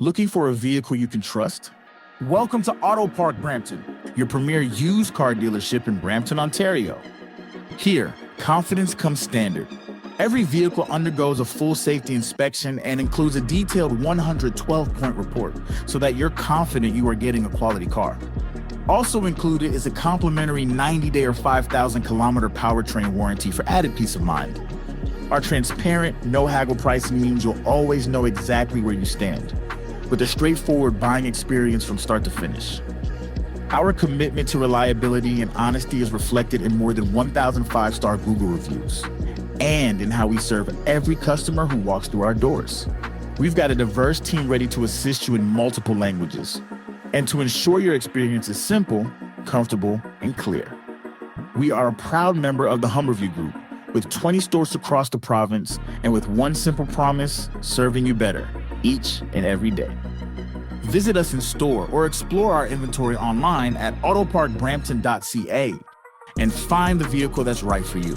Looking for a vehicle you can trust? Welcome to AutoPark Brampton, your premier used car dealership in Brampton, Ontario. Here, confidence comes standard. Every vehicle undergoes a full safety inspection and includes a detailed 112-point report so that you're confident you are getting a quality car. Also included is a complimentary 90-day or 5,000-kilometer powertrain warranty for added peace of mind. Our transparent, no-haggle pricing means you'll always know exactly where you stand, with a straightforward buying experience from start to finish. Our commitment to reliability and honesty is reflected in more than 1,000 five-star Google reviews, and in how we serve every customer who walks through our doors. We've got a diverse team ready to assist you in multiple languages, and to ensure your experience is simple, comfortable, and clear. We are a proud member of the Humberview Group, with 20 stores across the province, and with one simple promise, serving you better each and every day. Visit us in store or explore our inventory online at autoparkbrampton.ca and find the vehicle that's right for you.